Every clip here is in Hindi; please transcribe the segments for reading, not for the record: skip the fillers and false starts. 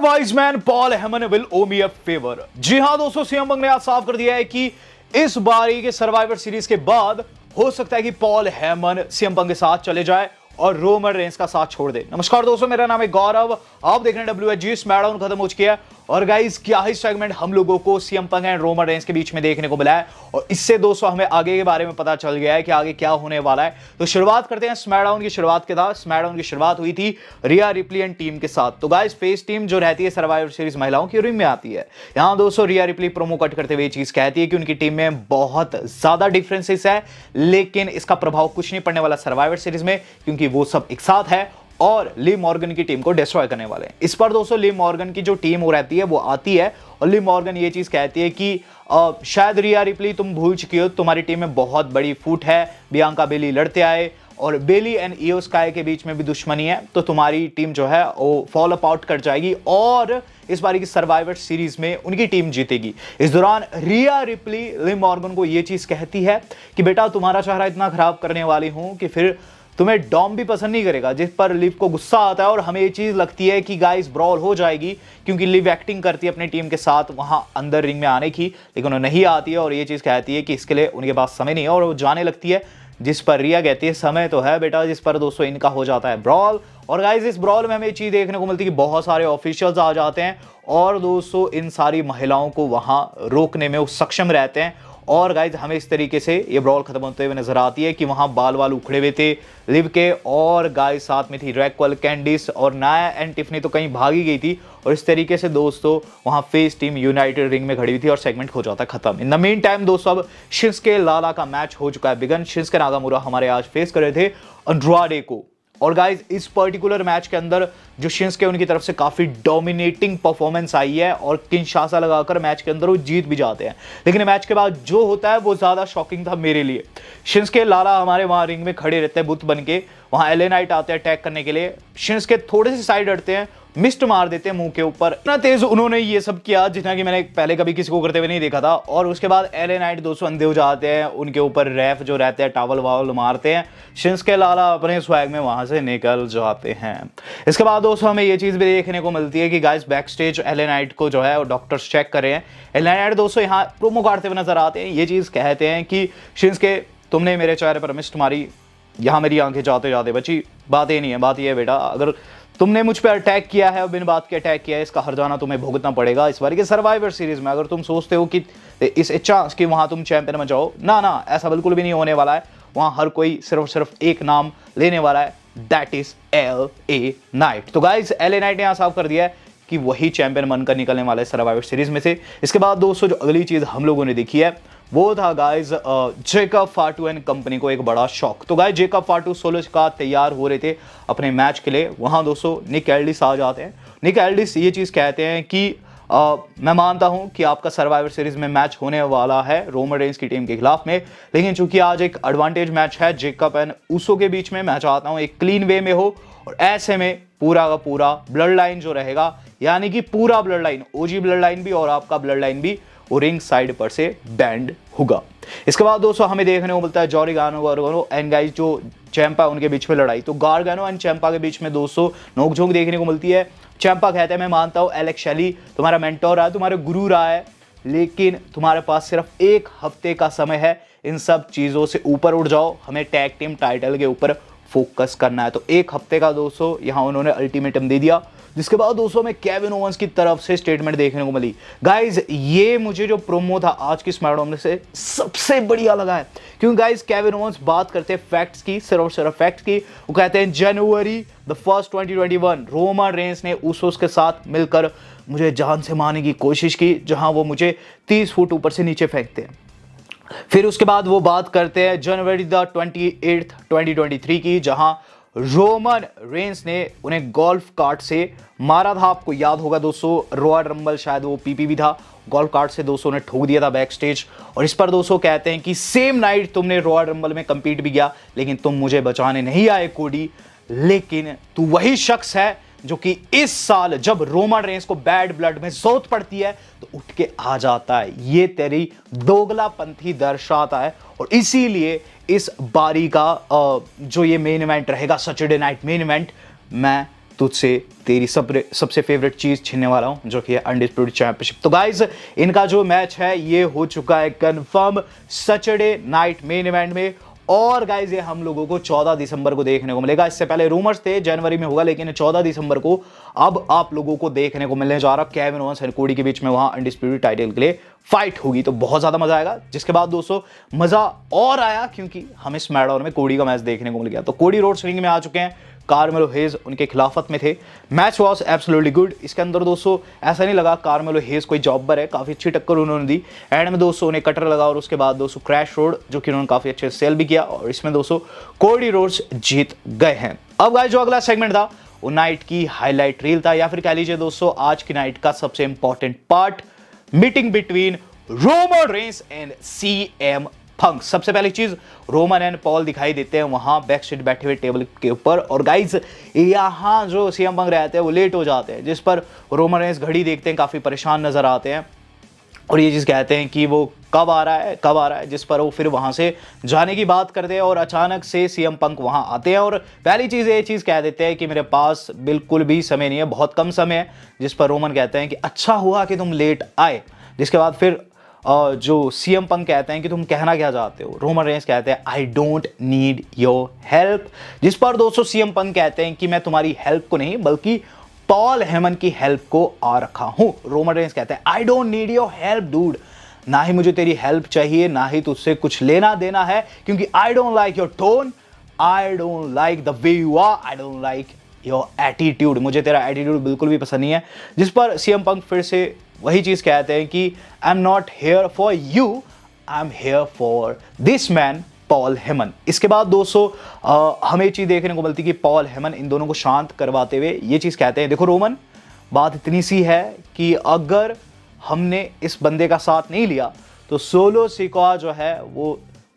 Wise man Paul Heyman will owe me a favour. जी हां दोस्तों, सीएम पंग ने आज साफ कर दिया है कि इस बारी के सर्वाइवर सीरीज के बाद हो सकता है कि पॉल हेमन सीएम पंग के साथ चले जाए और रोमन रेंस का साथ छोड़ दे। नमस्कार दोस्तों, मेरा नाम है गौरव, आप देख रहे हैं WHG। स्मैकडाउन खत्म हो चुकी है और गाइस क्या ही सेगमेंट हम लोगों को सीएम पंग एंड रोमन रेंस के बीच में देखने को मिला है और इससे दोस्तों हमें आगे के बारे में पता चल गया है कि आगे क्या होने वाला है। तो शुरुआत करते हैं स्मैकडाउन की शुरुआत के साथ। स्मैकडाउन की शुरुआत हुई थी रिया रिप्ली एंड टीम के साथ। तो गाइस फेस टीम जो रहती है सर्वाइवर सीरीज महिलाओं की रिंग में आती है। यहां दोस्तों रिया रिप्ली प्रोमो कट करते हुए चीज कहती है कि उनकी टीम में बहुत ज्यादा डिफरेंसेस है, लेकिन इसका प्रभाव कुछ नहीं पड़ने वाला सर्वाइवर सीरीज में, क्योंकि वो सब एक साथ है और लिव मॉर्गन की टीम को डिस्ट्रॉय करने वाले हैं। इस पर दोस्तों लिव मॉर्गन की जो टीम हो रहती है वो आती है और लिव मॉर्गन ये चीज कहती है कि शायद रिया रिप्ली तुम भूल चुकी हो, तुम्हारी टीम में बहुत बड़ी फूट है, बियांका बेली लड़ते आए और बेली एंड इयो स्काई के बीच में भी दुश्मनी है, तो तुम्हारी टीम जो है वो फॉल अपाउट कर जाएगी और इस बारी की सर्वाइवर सीरीज में उनकी टीम जीतेगी। इस दौरान रिया रिप्ली लिव मॉर्गन को यह चीज कहती है कि बेटा तुम्हारा चेहरा इतना खराब करने वाली हूं कि फिर तुम्हें डॉम भी पसंद नहीं करेगा, जिस पर लिव को गुस्सा आता है और हमें ये चीज लगती है कि गाइस ब्रॉल हो जाएगी, क्योंकि लिव एक्टिंग करती है अपनी टीम के साथ वहां अंदर रिंग में आने की, लेकिन वो नहीं आती है और ये चीज कहती है कि इसके लिए उनके पास समय नहीं है और वो जाने लगती है। जिस पर रिया कहती है समय तो है बेटा, जिस पर दोस्तों इनका हो जाता है ब्रॉल। और गाइस इस ब्रॉल में हमें चीज देखने को मिलती है कि बहुत सारे ऑफिशियल्स आ जाते हैं और दोस्तों इन सारी महिलाओं को वहां रोकने में वो सक्षम रहते हैं। और गाइज हमें इस तरीके से ये ब्रॉल खत्म होते हुए नजर आती है कि वहां बाल वाल उखड़े हुए थे लिव के, और गाइज साथ में थी रैक्वेल, कैंडिस और नाया एंड टिफनी तो कहीं भागी गई थी। और इस तरीके से दोस्तों वहां फेस टीम यूनाइटेड रिंग में खड़ी हुई थी और सेगमेंट हो जाता खत्म। इन द मेन टाइम दोस्तों अब शिंसके लाला का मैच हो चुका है बिगन। शिंसके नागामुरा हमारे आज फेस कर रहे थे अंड्राडे को। और गाइज इस पर्टिकुलर मैच के अंदर जो शिंसके उनकी तरफ से काफी डोमिनेटिंग परफॉर्मेंस आई है और किंशासा लगाकर मैच के अंदर वो जीत भी जाते हैं। लेकिन मैच के बाद जो होता है वो ज्यादा शॉकिंग था मेरे लिए। शिंसके लाला हमारे वहां रिंग में खड़े रहते हैं बुत बन के, वहां एले नाइट आते हैं अटैक करने के लिए। शिंसके थोड़े से साइड हटते हैं, मिस्ट मार देते हैं मुंह के ऊपर। इतना तेज उन्होंने ये सब किया जितना कि मैंने पहले कभी किसी को करते हुए नहीं देखा था। और उसके बाद एले नाइट दोस्तों अंधे हो जाते हैं, उनके ऊपर रेफ जो रहते हैं टावल वावल मारते हैं। शिंसके लाला अपने स्वैग में वहां से निकल जाते हैं। इसके बाद दोस्तों हमें ये चीज भी देखने को मिलती है कि guys back stage LA Knight को जो है डॉक्टर्स चेक कर रहे हैं। एले नाइट दोस्तों यहाँ प्रोमो काटते हुए नजर आते हैं, ये चीज कहते हैं कि शिंसके तुमने मेरे चेहरे पर मिस्ट मारी, यहाँ मेरी आंखें जाते जाते बची। बात ये नहीं है, बात ये है बेटा अगर तुमने मुझ पर अटैक किया है और बिन बात के अटैक किया है, इसका हर्जाना तुम्हें भुगतना पड़ेगा इस बार के सर्वाइवर सीरीज में। अगर तुम सोचते हो कि इस चांस कि वहां तुम चैंपियन में जाओ, ना ऐसा बिल्कुल भी नहीं होने वाला है। वहां हर कोई सिर्फ एक नाम लेने वाला है, दैट इज LA नाइट। तो गाइस LA नाइट ने यहां साफ कर दिया है कि वही चैंपियन बनकर निकलने वाला है सर्वाइवर सीरीज में से। इसके बाद दोस्तों जो अगली चीज हम लोगों ने देखी है वो था गाइज जेकब फाटू एंड कंपनी को एक बड़ा शॉक। तो गाइज जेकब फाटू सोलो का तैयार हो रहे थे अपने मैच के लिए, वहां दोस्तों निक एल्डिस आ जाते हैं। निक एल्डिस ये चीज कहते हैं कि मैं मानता हूं कि आपका सर्वाइवर सीरीज में मैच होने वाला है रोमन रेंस की टीम के खिलाफ में, लेकिन चूंकि आज एक एडवांटेज मैच है जेकब एंड ऊसो के बीच में, मैं चाहता हूं एक क्लीन वे में हो और ऐसे में पूरा का पूरा ब्लड लाइन जो रहेगा, यानी कि पूरा ब्लड लाइन, ओजी ब्लड लाइन भी और आपका ब्लड लाइन भी वो रिंग साइड पर से बैंड होगा। इसके बाद दोस्तों हमें देखने को मिलता है जॉरी गार्गानो एंड गाइस जो चैंपा उनके बीच में लड़ाई। तो गार्गानो एंड चैंपा के बीच में दोस्तों नोकझोंक देखने को मिलती है। चैंपा कहते हैं मैं मानता हूं एलेक्स शेली तुम्हारा मेंटोर रहा है, तुम्हारा गुरु रहा है, लेकिन तुम्हारे पास सिर्फ 1 हफ्ते का समय है, इन सब चीजों से ऊपर उठ जाओ, हमें टैग टीम टाइटल के ऊपर फोकस करना है। तो 1 हफ्ते का दोस्तों यहां उन्होंने अल्टीमेटम दे दिया। जिसके बाद दोस्तों में केविन ओवंस की तरफ से स्टेटमेंट देखने को मिली। गाइज ये मुझे जो प्रोमो था आज की स्मैकडाउन में से सबसे बढ़िया लगा है, क्योंकि गाइज केविन ओवंस बात करते हैं फैक्ट्स की, सिर्फ फैक्ट्स की। वो कहते हैं जनवरी 1 2021 रोमन रेंस ने ऊसोस के साथ मिलकर मुझे जान से मारने की कोशिश की, जहां वो मुझे 30 फुट ऊपर से नीचे फेंकते हैं। फिर उसके बाद वो बात करते हैं जनवरी 28 2023 की, जहां रोमन रेंस ने उन्हें गोल्फ कार्ट से मारा था। आपको याद होगा दोस्तों रॉयल रंबल शायद वो PPV था, गोल्फ कार्ट से दोस्तों ने ठोक दिया था बैक स्टेज। और इस पर दोस्तों कहते हैं कि सेम नाइट तुमने रॉयल रंबल में कंपीट भी किया, लेकिन तुम मुझे बचाने नहीं आए कोडी, लेकिन तू वही शख्स है जो कि इस साल जब रोमन रेंस को बैड ब्लड में जरूरत पड़ती है तो उठ के आ जाता है। ये तेरी दोगलापंथी दर्शाता है और इसीलिए इस बारी का जो ये मेन इवेंट रहेगा सैटरडे नाइट मेन इवेंट, मैं तुझसे तेरी सबसे फेवरेट चीज़ छीनने वाला हूं, जो कि है अनडिस्प्यूटेड चैंपियनशिप। तो गाइज इनका जो मैच है ये हो चुका है confirm Saturday night main event में, और गाइज ये हम लोगों को 14 दिसंबर को देखने को मिलेगा। इससे पहले रूमर्स थे जनवरी में होगा, लेकिन 14 दिसंबर को अब आप लोगों को देखने को मिलने जा रहा केविन ओवेंस और कोडी के बीच में वहां अनडिस्प्यूटेड टाइटल के लिए फाइट होगी। तो बहुत ज्यादा मजा आएगा। जिसके बाद दोस्तों मजा और आया क्योंकि हमें स्मैकडाउन में कोडी का मैच देखने को मिल गया। तो कोडी रोड्स रिंग में आ चुके हैं, कार्मेलो हेज उनके खिलाफत में थे। Match was absolutely good. इसके अंदर दोस्तों ऐसा नहीं लगा कार्मेलो हेज कोई जॉबर है, काफी अच्छी टक्कर उन्होंने दी। एंड में दोस्तों उन्हें कटर लगा और उसके बाद दोस्तों क्रैश रोड जो कि उन्होंने काफी अच्छे से सेल भी किया, और इसमें दोस्तों कोडी रोड्स जीत गए हैं। अब गाइस जो अगला सेगमेंट था वो नाइट की हाईलाइट रील था, या फिर कह लीजिए दोस्तों आज की नाइट का सबसे important part, meeting between Roman Reigns and CM Punk. सबसे पहली चीज रोमन एंड पॉल दिखाई देते हैं वहां बैक स्टेज बैठे हुए टेबल के ऊपर, और गाइज यहां जो सीएम पंक रहते हैं वो लेट हो जाते हैं, जिस पर रोमन रेंस घड़ी देखते हैं, काफी परेशान नजर आते हैं और ये चीज कहते हैं कि वो कब आ रहा है, जिस पर वो फिर वहां से जाने की बात करते हैं। और अचानक से सीएम पंक वहां आते हैं और पहली चीज ये चीज कह देते हैं कि मेरे पास बिल्कुल भी समय नहीं है, बहुत कम समय है, जिस पर रोमन कहते हैं कि अच्छा हुआ कि तुम लेट आए। जिसके बाद फिर जो सीएम पंक कहते हैं कि तुम कहना क्या चाहते हो, रोमन रेंस कहते हैं I don't need your help, जिस पर दोस्तों सीएम पंक कहते हैं कि मैं तुम्हारी हेल्प को नहीं बल्कि पॉल हेमन की हेल्प को आ रखा हूं। रोमन रेंस कहते हैं I don't need your help dude, ना ही मुझे तेरी हेल्प चाहिए, ना ही तुझसे कुछ लेना देना है, क्योंकि I don't like your tone, I don't like the way you are, I don't like your attitude, मुझे तेरा एटीट्यूड बिल्कुल भी पसंद नहीं है। जिस पर सीएम पंक फिर से वही चीज कहते हैं कि I am not here for you, I am here for this man Paul हेमन। इसके बाद दोस्तों हमें चीज देखने को मिलती है कि पॉल हेमन इन दोनों को शांत करवाते हुए ये चीज कहते हैं, देखो रोमन, बात इतनी सी है कि अगर हमने इस बंदे का साथ नहीं लिया तो सोलो सिकोआ जो है वो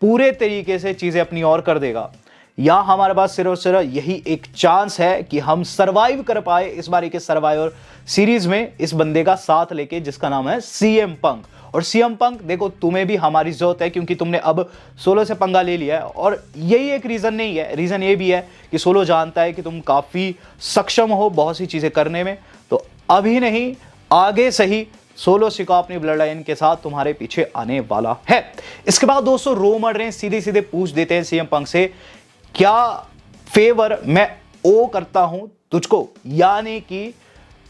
पूरे तरीके से चीजें अपनी ओर कर देगा। या हमारे पास सिर्फ और सिर्फ यही एक चांस है कि हम सरवाइव कर पाए इस बारी के सर्वाइवर सीरीज में इस बंदे का साथ लेके, जिसका नाम है सीएम पंक। और सीएम पंक देखो तुम्हें भी हमारी जरूरत है, क्योंकि तुमने अब सोलो से पंगा ले लिया है, और यही एक रीजन नहीं है, रीजन ये भी है कि सोलो जानता है कि तुम काफी सक्षम हो बहुत सी चीजें करने में, तो अभी नहीं आगे सही सोलो सिकोआ अपनी ब्लड लाइन के साथ तुम्हारे पीछे आने वाला है। इसके बाद दोस्तों रोमन रेंस सीधे सीधे पूछ देते हैं सीएम पंक से, क्या फेवर मैं ओ करता हूं तुझको, यानी कि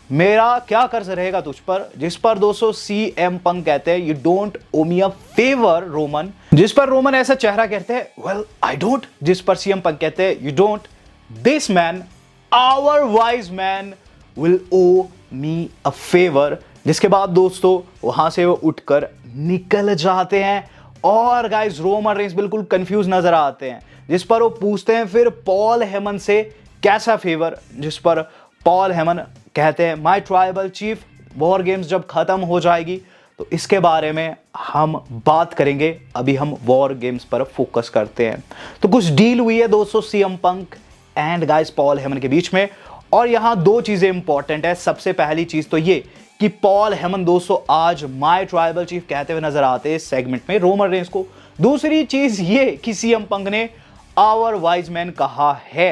मेरा क्या कर्ज रहेगा तुझ पर। जिस पर दोस्तों सीएम पंक कहते हैं you don't owe me a favour Roman, जिस पर रोमन ऐसा चेहरा कहते हैं वेल आई डोंट, जिस पर सीएम पंक कहते हैं you don't, this man our wise man will owe me a favour. जिसके बाद दोस्तों वहां से वो उठकर निकल जाते हैं और गाइस रोमन रेंस बिल्कुल कंफ्यूज नजर आते हैं, जिस पर वो पूछते हैं फिर पॉल हेमन से कैसा फेवर, जिस पर पॉल हेमन कहते हैं my tribal chief, war games जब खत्म हो जाएगी तो इसके बारे में हम बात करेंगे, अभी हम वॉर गेम्स पर फोकस करते हैं। तो कुछ डील हुई है दोस्तों CM Punk and guys Paul Heyman के बीच में, और यहां दो चीजें इंपॉर्टेंट है। सबसे पहली चीज तो ये कि पॉल हेमन दोस्तों आज माय ट्राइबल चीफ कहते हुए नजर आते हैं इस सेगमेंट में रोमन रेंस को। दूसरी चीज ये कि सीएम पंक ने आवर वाइज मैन कहा है।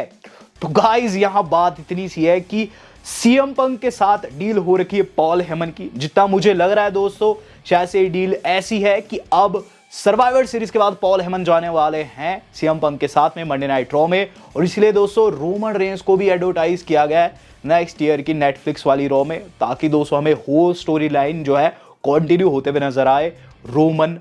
तो गाइस यहां बात इतनी सी है कि सीएम पंक के साथ डील हो रखी है पॉल हेमन की। जितना मुझे लग रहा है दोस्तों शायद से डील ऐसी है कि अब सर्वाइवर सीरीज के बाद पॉल हेमन जाने वाले हैं सीएम पंक के साथ में मंडे नाइट रॉ में, और इसलिए दोस्तों रोमन रेंस को भी एडवर्टाइज किया गया है नेक्स्ट ईयर की नेटफ्लिक्स वाली रॉ में, ताकि दोस्तों हमें होल स्टोरी लाइन जो है कंटिन्यू होते हुए नजर आए Roman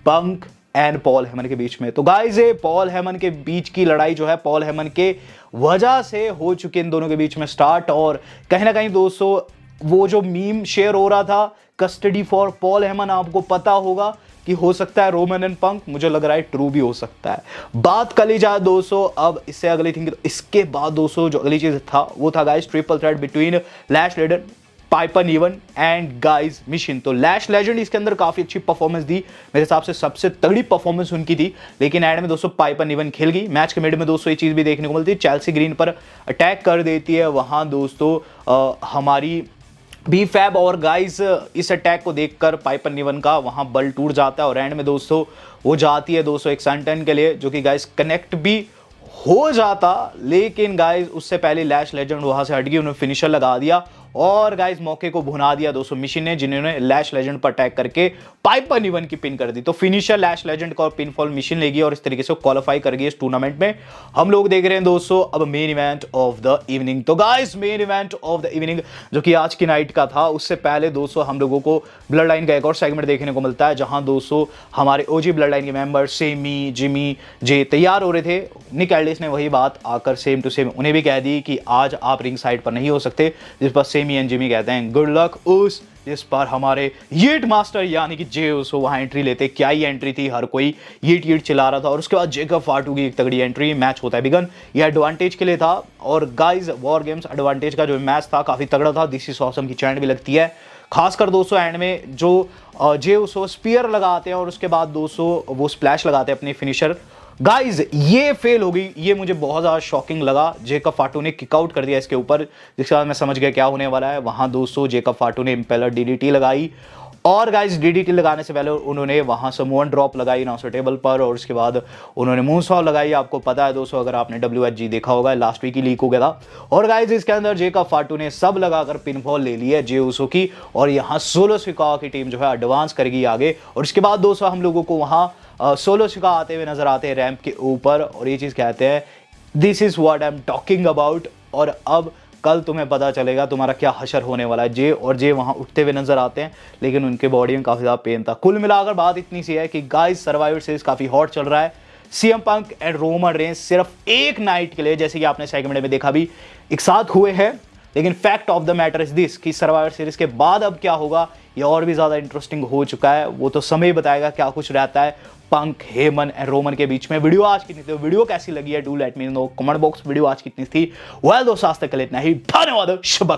punk and Paul Heyman के बीच में। तो गाइस ये पॉल हेमन के बीच की लड़ाई जो है पॉल हेमन के वजह से हो चुकी इन दोनों के बीच में स्टार्ट, और कहीं ना कहीं दोस्तों वो जो मीम शेयर हो रहा था कस्टडी फॉर पॉल हेमन, आपको पता होगा कि हो सकता है रोमन एंड पंक, मुझे लग रहा है ट्रू भी हो सकता है। बात कर ली जाए दोस्तों अब इससे अगली थिंग, तो इसके बाद दोस्तों जो अगली चीज था वो था guys triple threat between Lash Legend, Piper Niven and guys mission. तो लैश लेजेंड इसके अंदर काफी अच्छी परफॉर्मेंस दी, मेरे हिसाब से सबसे तगड़ी परफॉर्मेंस उनकी थी, लेकिन एंड में दोस्तों पाइपर निवन खेल गई। मैच के मिड में दोस्तों ये चीज भी देखने को मिलती है, चेल्सी ग्रीन पर अटैक कर देती है, वहां दोस्तों हमारी बी फैब, और गाइस इस अटैक को देखकर पाइपर निवन का वहां बल टूट जाता है, और एंड में दोस्तों वो जाती है दोस्तों एक सनटन के लिए, जो कि गाइस कनेक्ट भी हो जाता, लेकिन गाइस उससे पहले लैश लेजेंड वहां से हट गई, उन्होंने फिनिशर लगा दिया और गाइस मौके को भुना दिया दोस्तों मिशन ने, जिन्होंने लैश लेजेंड पर अटैक करके पाइपर इवन की पिन कर दी। तो फिनिशर लैश लेजेंड का और पिनफॉल मिशन लेगी और इस तरीके से क्वालिफाई कर गई इस टूर्नामेंट में। हम लोग देख रहे हैं दोस्तों अब main event of the evening. तो guys main event of the evening जो कि आज की नाइट का था, उससे पहले दोस्तों हम लोगों को ब्लड लाइन का एक और सेगमेंट देखने को मिलता है, जहां दोस्तों हमारे ओजी ब्लड लाइन के मेंबर सेमी, जिमी, जे तैयार हो रहे थे। निक एल्डिस ने वही बात आकर सेम टू सेम उन्हें भी कह दी कि आज आप रिंग साइड पर नहीं हो सकते, जिस पर सेमी एंड जिमी कहते हैं गुड लक उस, जिस पर हमारे येट मास्टर यानी कि जे उसो वहां एंट्री लेते। क्या ही एंट्री थी, हर कोई येट येट चिल्ला रहा था और उसके बाद जेकब फाटू की एक तगड़ी एंट्री, मैच होता है बिगन। यह एडवांटेज के लिए था और गाइस वॉर गेम्स एडवांटेज का जो मैच था काफी तगड़ा था। दिस इज ऑसम की चैंट भी लगती है, खासकर दोस्तों एंड में जो जे उसो स्पीयर लगाते हैं और उसके बाद दोस्तों वो स्प्लैश लगाते हैं अपने फिनिशर। गाइज ये फेल हो गई, ये मुझे बहुत ज़्यादा शॉकिंग लगा। जेकब फाटू ने किकआउट कर दिया इसके ऊपर, जिसके बाद मैं समझ गया क्या होने वाला है। वहां दोस्तों जेकब फाटू ने इम्पेलर डीडीटी लगाई और गाइज डीडीटी लगाने से पहले उन्होंने वहां से मून ड्रॉप लगाई नाउसो टेबल पर और उसके बाद उन्होंने मूनसॉल लगाई। आपको पता है दोस्तों, अगर आपने WHG देखा होगा, लास्ट वीक ही लीक हो गया था। और गाइज इसके अंदर जेकब फाटू ने सब लगाकर पिनफॉल ले ली है जे उसो की, और यहाँ सोलो सिकावा की टीम जो है एडवांस करेगी आगे। और उसके बाद दोस्तों हम लोगों को वहाँ सोलो शिका आते हुए नजर आते हैं रैंप के ऊपर और ये चीज़ कहते हैं this is what I am talking about. और अब कल तुम्हें पता चलेगा तुम्हारा क्या हशर होने वाला है। जे और जे वहां उठते हुए नजर आते हैं, लेकिन उनके बॉडी में काफी ज्यादा पेन था। कुल मिलाकर बात इतनी सी है कि गाइस सर्वाइवर सीरीज काफी हॉट चल रहा है। CM Punk and Roman Reigns सिर्फ एक नाइट के लिए, जैसे कि आपने सेगमेंट में देखा, भी एक साथ हुए हैं, लेकिन fact of the matter is this कि सर्वाइवर सीरीज के बाद अब क्या होगा ये और भी ज्यादा इंटरेस्टिंग हो चुका है। वो तो समय बताएगा क्या कुछ रहता है पंक, हेमन एंड रोमन के बीच में। वीडियो आज कितनी थी, वीडियो कैसी लगी है, do let me know comment box. Video आज कितनी थी, वेल दोस्तों आज तक के लिए इतना ही, धन्यवाद, शुभ है।